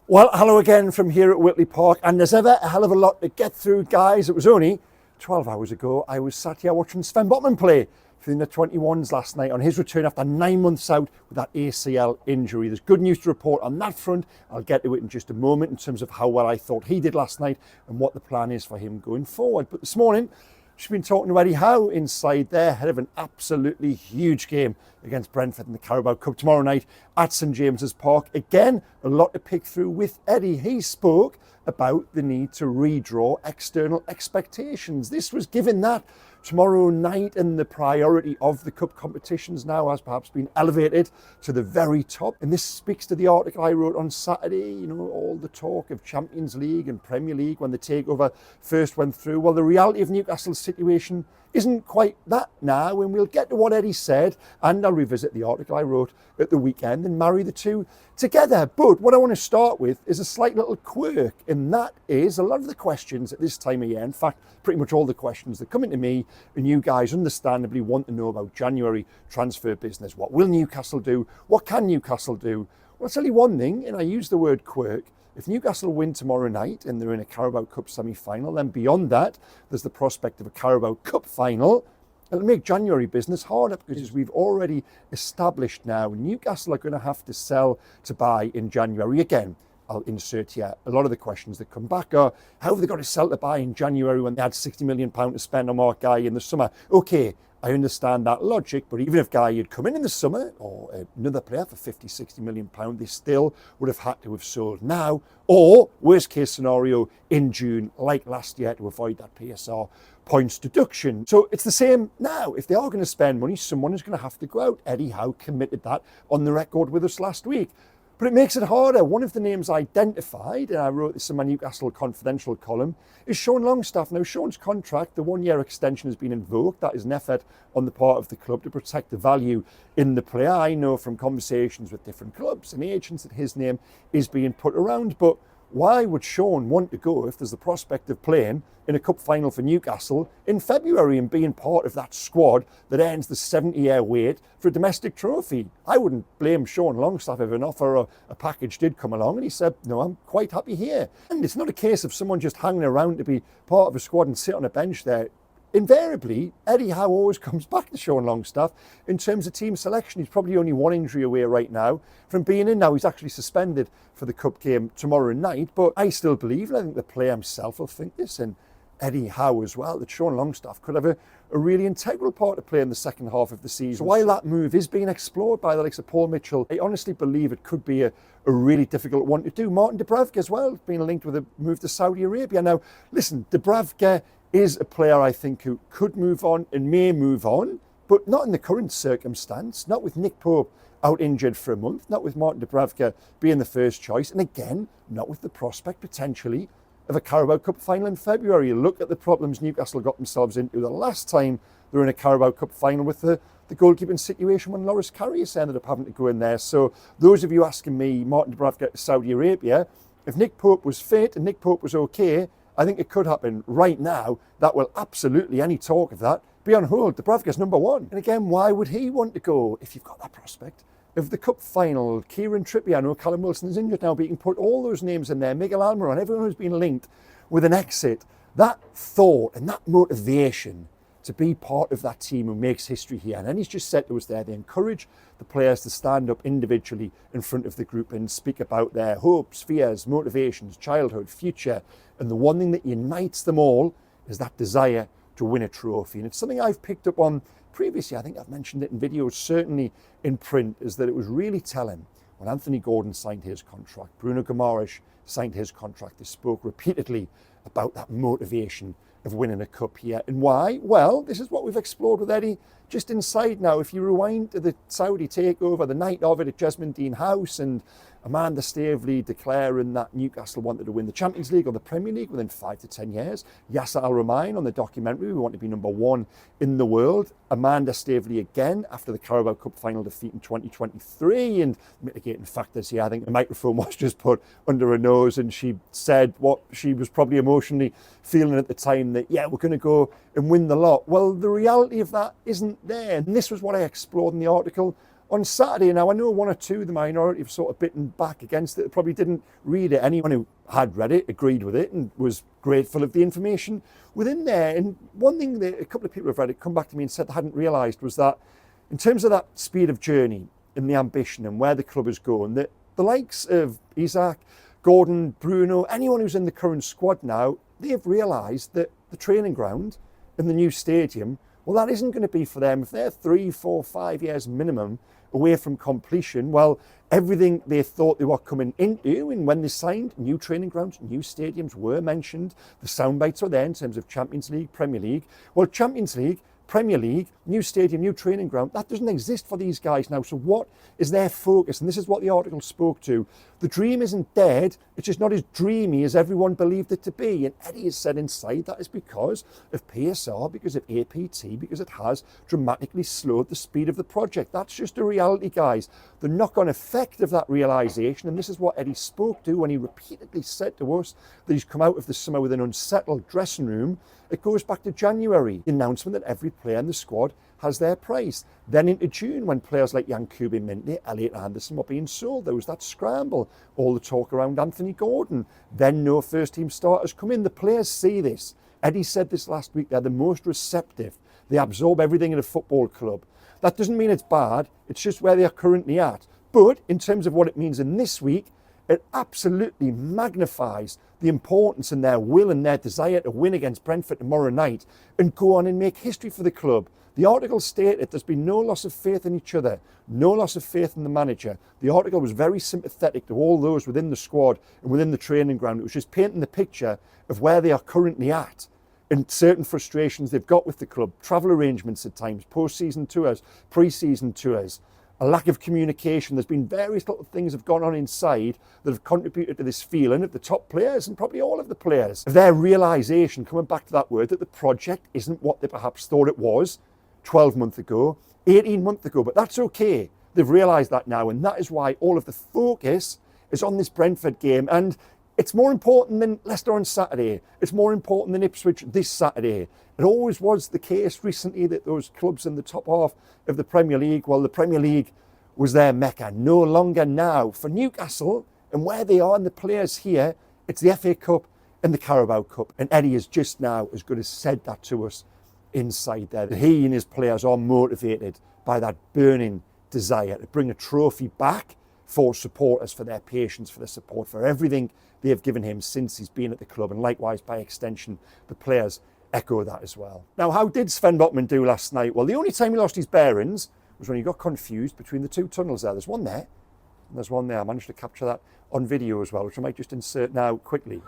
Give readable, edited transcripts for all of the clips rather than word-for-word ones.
Well, hello again from here at Whitley Park, and there's ever a hell of a lot to get through, guys. It was only 12 hours ago I was sat here watching Sven Botman play for the under-21s last night on his return after 9 months out with that ACL injury. There's good news to report on that front. I'll get to it in just a moment in terms of how well I thought he did last night and what the plan is for him going forward. But this morning, she's been talking to Eddie Howe inside there ahead of an absolutely huge game against Brentford in the Carabao Cup tomorrow night at St James's Park. Again, a lot to pick through with Eddie. He spoke about the need to redraw external expectations. This was given that tomorrow night, and the priority of the cup competitions now has perhaps been elevated to the very top. And this speaks to the article I wrote on Saturday, you know, all the talk of Champions League and Premier League when the takeover first went through. Well, the reality of Newcastle's situation isn't quite that now, and we'll get to what Eddie said, and I'll revisit the article I wrote at the weekend and marry the two together. But what I want to start with is a slight little quirk, and that is a lot of the questions at this time of year, in fact, pretty much all the questions that come into me, and you guys understandably want to know about January transfer business. What will Newcastle do? What can Newcastle do? Well, I'll tell you one thing, and I use the word quirk. If Newcastle win tomorrow night and they're in a Carabao Cup semi-final, then beyond that, there's the prospect of a Carabao Cup final. It'll make January business harder because, as we've already established now, Newcastle are going to have to sell to buy in January. Again, I'll insert here, a lot of the questions that come back are, how have they got to sell to buy in January when they had £60 million to spend on Mark Guy in the summer? Okay, I understand that logic, but even if Guy had come in the summer, or another player for £50-60 million, they still would have had to have sold now, or worst case scenario, in June, like last year, to avoid that PSR points deduction. So it's the same now. If they are going to spend money, someone is going to have to go out. Eddie Howe committed that on the record with us last week. But it makes it harder. One of the names identified, and I wrote this in my Newcastle Confidential column, is Sean Longstaff. Now, Sean's contract, the 1-year extension, has been invoked. That is an effort on the part of the club to protect the value in the player. I know from conversations with different clubs and agents that his name is being put around. But why would Sean want to go if there's the prospect of playing in a cup final for Newcastle in February and being part of that squad that earns the 70-year wait for a domestic trophy? I wouldn't blame Sean Longstaff if an offer or a package did come along and he said, no, I'm quite happy here. And it's not a case of someone just hanging around to be part of a squad and sit on a bench there. Invariably, Eddie Howe always comes back to Sean Longstaff in terms of team selection. He's probably only one injury away right now from being in. Now, he's actually suspended for the cup game tomorrow night, but I still believe, and I think the player himself will think this, and Eddie Howe as well, that Sean Longstaff could have a really integral part to play in the second half of the season. So while that move is being explored by the likes of Paul Mitchell, I honestly believe it could be a really difficult one to do. Martin Dubravka as well, being linked with a move to Saudi Arabia. Now, listen, Dubravka is a player I think who could move on and may move on, but not in the current circumstance, not with Nick Pope out injured for a month, not with Martin Dubravka being the first choice, and again, not with the prospect potentially of a Carabao Cup final in February. Look at the problems Newcastle got themselves into the last time they were in a Carabao Cup final with the goalkeeping situation when Loris Karius ended up having to go in there. So those of you asking me, Martin Dubravka to Saudi Arabia, if Nick Pope was fit and Nick Pope was okay, I think it could happen right now. That will absolutely, any talk of that, be on hold. Dubravka's number one. And again, why would he want to go if you've got that prospect of the cup final? Kieran Trippier, I know Callum Wilson is injured now, but you can put all those names in there. Miguel Almiron, everyone who's been linked with an exit. That thought and that motivation to be part of that team who makes history here. And then he's just said to us there, they encourage the players to stand up individually in front of the group and speak about their hopes, fears, motivations, childhood, future. And the one thing that unites them all is that desire to win a trophy. And it's something I've picked up on previously. I think I've mentioned it in videos, certainly in print, is that it was really telling when Anthony Gordon signed his contract, Bruno Guimaraes signed his contract. They spoke repeatedly about that motivation of winning a cup here. And why? Well, this is what we've explored with Eddie just inside now. If you rewind to the Saudi takeover, the night of it at Jesmond Dean House, and Amanda Staveley declaring that Newcastle wanted to win the Champions League or the Premier League within 5 to 10 years. Yasser Al-Rumayyan on the documentary, we want to be number one in the world. Amanda Staveley again after the Carabao Cup final defeat in 2023, and mitigating factors here. I think the microphone was just put under her nose and she said what she was probably emotionally feeling at the time, that, yeah, we're going to go and win the lot. Well, the reality of that isn't there. And this was what I explored in the article on Saturday. Now, I know one or two, the minority, have sort of bitten back against it. They probably didn't read it. Anyone who had read it agreed with it and was grateful of the information within there. And one thing that a couple of people have read it, come back to me and said they hadn't realised was that in terms of that speed of journey and the ambition and where the club is going, that the likes of Isaac, Gordon, Bruno, anyone who's in the current squad now, they've realised that the training ground and the new stadium, well, that isn't going to be for them. If they're 3, 4, 5 years minimum away from completion, well, everything they thought they were coming into, and when they signed, new training grounds, new stadiums were mentioned. The sound bites are there in terms of Champions League, Premier League. Well, Champions League, Premier League, new stadium, new training ground, that doesn't exist for these guys now. So what is their focus? And this is what the article spoke to. The dream isn't dead, it's just not as dreamy as everyone believed it to be. And Eddie has said inside that is because of PSR, because of APT, because it has dramatically slowed the speed of the project. That's just a reality, guys. The knock-on effect of that realisation, and this is what Eddie spoke to when he repeatedly said to us that he's come out of the summer with an unsettled dressing room. It goes back to January, the announcement that every player in the squad has their price. Then into June, when players like Yankuba Minteh, Elliot Anderson were being sold, there was that scramble, all the talk around Anthony Gordon. Then no first team starters come in. The players see this. Eddie said this last week, they're the most receptive. They absorb everything in a football club. That doesn't mean it's bad, it's just where they are currently at. But in terms of what it means in this week, it absolutely magnifies the importance and their will and their desire to win against Brentford tomorrow night and go on and make history for the club. The article stated there's been no loss of faith in each other, no loss of faith in the manager. The article was very sympathetic to all those within the squad and within the training ground. It was just painting the picture of where they are currently at and certain frustrations they've got with the club, travel arrangements at times, post-season tours, pre-season tours, a lack of communication. There's been various little things have gone on inside that have contributed to this feeling of the top players and probably all of the players, of their realisation, coming back to that word, that the project isn't what they perhaps thought it was 12 months ago, 18 months ago, but that's okay. They've realised that now, and that is why all of the focus is on this Brentford game. And it's more important than Leicester on Saturday. It's more important than Ipswich this Saturday. It always was the case recently that those clubs in the top half of the Premier League, well, the Premier League was their mecca. No longer now. For Newcastle and where they are and the players here, it's the FA Cup and the Carabao Cup. And Eddie is just now as good as said that to us inside there. That he and his players are motivated by that burning desire to bring a trophy back for supporters, for their patience, for their support, for everything they have given him since he's been at the club. And likewise, by extension, the players echo that as well. Now, how did Sven Botman do last night? Well, the only time he lost his bearings was when he got confused between the two tunnels there. There's one there, and there's one there. I managed to capture that on video as well, which I might just insert now quickly.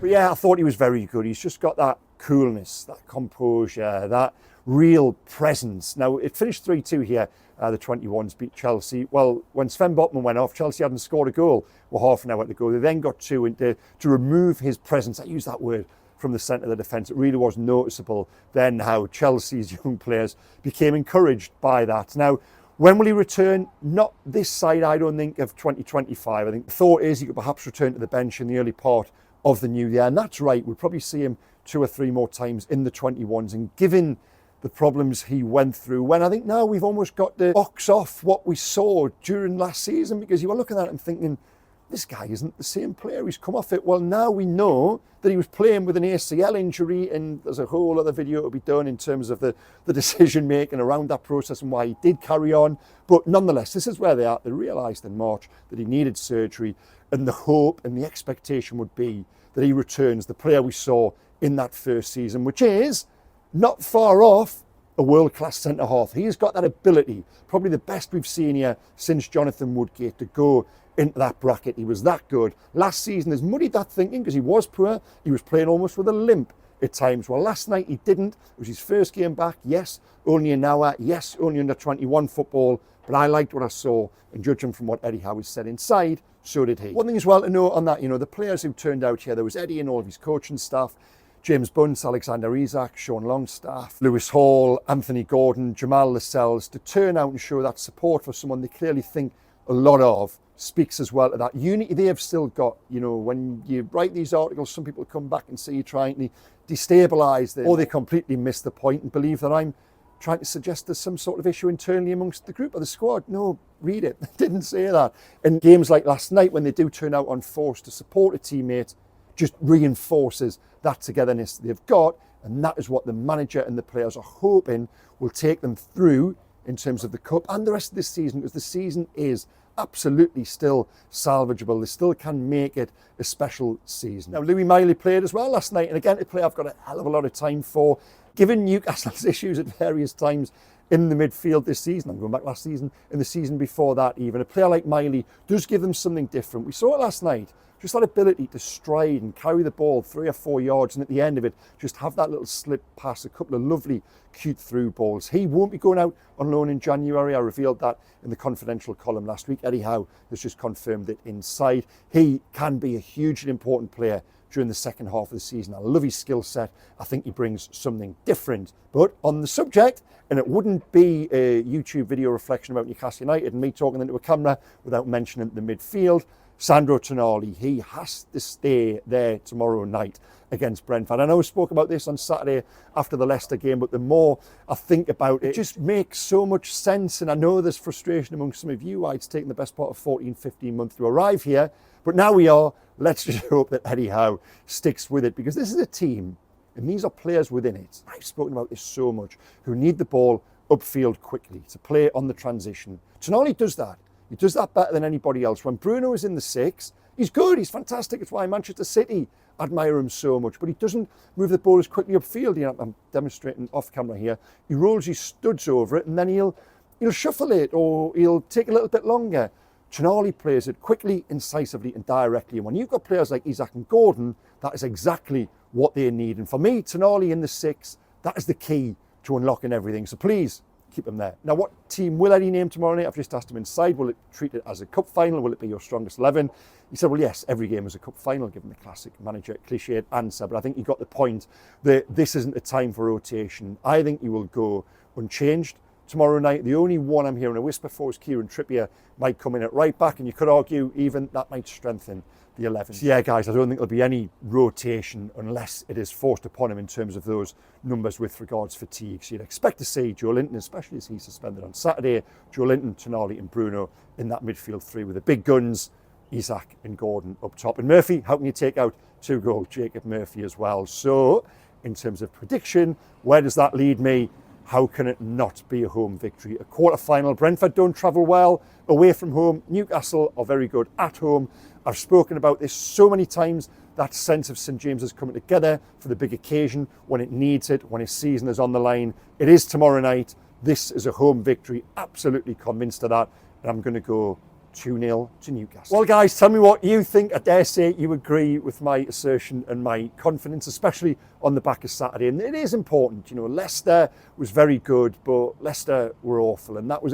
But yeah, I thought he was very good. He's just got that coolness, that composure, that real presence. Now, it finished 3-2 here. The 21s beat Chelsea. Well, when Sven Botman went off, Chelsea hadn't scored a goal with half an hour to go. They then got two, and to remove his presence, I use that word, from the centre of the defence, it really was noticeable then how Chelsea's young players became encouraged by that. Now, when will he return? Not this side, I don't think, of 2025. I think the thought is he could perhaps return to the bench in the early part of the new year. And that's right, we'll probably see him 2 or 3 more times in the 21s. And given the problems he went through, when I think now we've almost got to box off what we saw during last season, because you were looking at it and thinking, this guy isn't the same player, he's come off it. Well, now we know that he was playing with an ACL injury, and there's a whole other video to be done in terms of the decision making around that process and why he did carry on. But nonetheless, this is where they are. They realised in March that he needed surgery, and the hope and the expectation would be that he returns the player we saw in that first season, which is not far off a world-class centre-half. He's got that ability, probably the best we've seen here since Jonathan Woodgate, to go into that bracket. He was that good. Last season has muddied that thinking because he was poor. He was playing almost with a limp at times. Well, last night he didn't. It was his first game back. Yes, only an hour. Yes, only under 21 football. But I liked what I saw, and judging from what Eddie Howe said inside, so did he. One thing as well to note on that, the players who turned out here, there was Eddie and all of his coaching staff, James Bunce, Alexander Isak, Sean Longstaff, Lewis Hall, Anthony Gordon, Jamal Lascelles, to turn out and show that support for someone they clearly think a lot of, speaks as well to that unity they have still got. When you write these articles, some people come back and say you're trying to destabilise them, or they completely miss the point and believe that I'm trying to suggest there's some sort of issue internally amongst the group or the squad. No, read it. They didn't say that. And games like last night, when they do turn out on force to support a teammate, just reinforces that togetherness they've got, and that is what the manager and the players are hoping will take them through in terms of the Cup and the rest of this season, because the season is absolutely still salvageable. They still can make it a special season. Now, Louis Miley played as well last night, and again, a player I've got a hell of a lot of time for. Given Newcastle's issues at various times in the midfield this season, I'm going back last season, in the season before that even, a player like Miley does give them something different. We saw it last night, just that ability to stride and carry the ball 3 or 4 yards, and at the end of it, just have that little slip pass, a couple of lovely, cute through balls. He won't be going out on loan in January. I revealed that in the confidential column last week. Eddie Howe has just confirmed it inside. He can be a hugely important player during the second half of the season. I love his skill set. I think he brings something different. But on the subject, and it wouldn't be a YouTube video reflection about Newcastle United and me talking into a camera without mentioning the midfield, Sandro Tonali, he has to stay there tomorrow night against Brentford. I know we spoke about this on Saturday after the Leicester game, but the more I think about it, it just makes so much sense. And I know there's frustration among some of you why it's taken the best part of 14, 15 months to arrive here. But now we are. Let's just hope that Eddie Howe sticks with it, because this is a team, and these are players within it. I've spoken about this so much, who need the ball upfield quickly to play on the transition. Tonali does that. He does that better than anybody else. When Bruno is in the 6, he's good, he's fantastic. It's why Manchester City admire him so much. But he doesn't move the ball as quickly upfield. I'm demonstrating off camera here. He rolls his studs over it, and then he'll shuffle it, or he'll take a little bit longer. Tonali plays it quickly, incisively and directly. And when you've got players like Isak and Gordon, that is exactly what they need. And for me, Tonali in the 6, that is the key to unlocking everything. So please keep him there. Now, what team will Eddie name tomorrow night? I've just asked him inside. Will it treat it as a cup final? Will it be your strongest 11? He said, well, yes, every game is a cup final, given the classic manager cliched answer. But I think he got the point that this isn't a time for rotation. I think he will go unchanged tomorrow night. The only one I'm hearing a whisper for is Kieran Trippier might come in at right back, and you could argue even that might strengthen the 11. So yeah, guys, I don't think there'll be any rotation unless it is forced upon him in terms of those numbers with regards fatigue. So you'd expect to see Joe Linton, especially as he's suspended on Saturday, Joe Linton, Tonali and Bruno in that midfield 3 with the big guns, Isak and Gordon up top. And Murphy, how can you take out 2-goal Jacob Murphy as well? So in terms of prediction, where does that lead me? How can it not be a home victory? A quarter-final. Brentford don't travel well away from home. Newcastle are very good at home. I've spoken about this so many times, that sense of St James's coming together for the big occasion when it needs it, when his season is on the line. It is tomorrow night. This is a home victory. Absolutely convinced of that. And I'm going to go 2-0 to Newcastle. Well, guys, tell me what you think. I dare say you agree with my assertion and my confidence, especially on the back of Saturday. And it is important. Leicester was very good, but Leicester were awful. And that was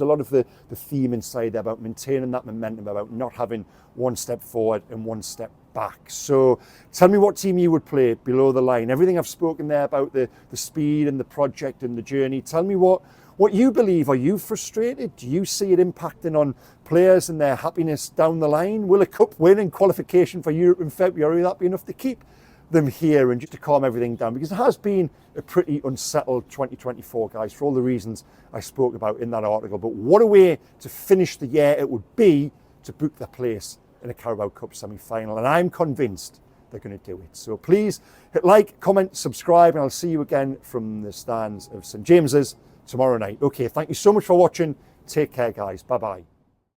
a lot of the theme inside there about maintaining that momentum, about not having one step forward and one step back. So tell me what team you would play below the line. Everything I've spoken there about the speed and the project and the journey. Tell me what you believe. Are you frustrated? Do you see it impacting on players and their happiness down the line? Will a cup win and qualification for Europe in February, that be enough to keep them here and just to calm everything down? Because it has been a pretty unsettled 2024, guys, for all the reasons I spoke about in that article. But what a way to finish the year it would be to book their place in a Carabao Cup semi-final. And I'm convinced they're going to do it. So please hit like, comment, subscribe, and I'll see you again from the stands of St James's tomorrow night. Okay, thank you so much for watching. Take care, guys. Bye-bye.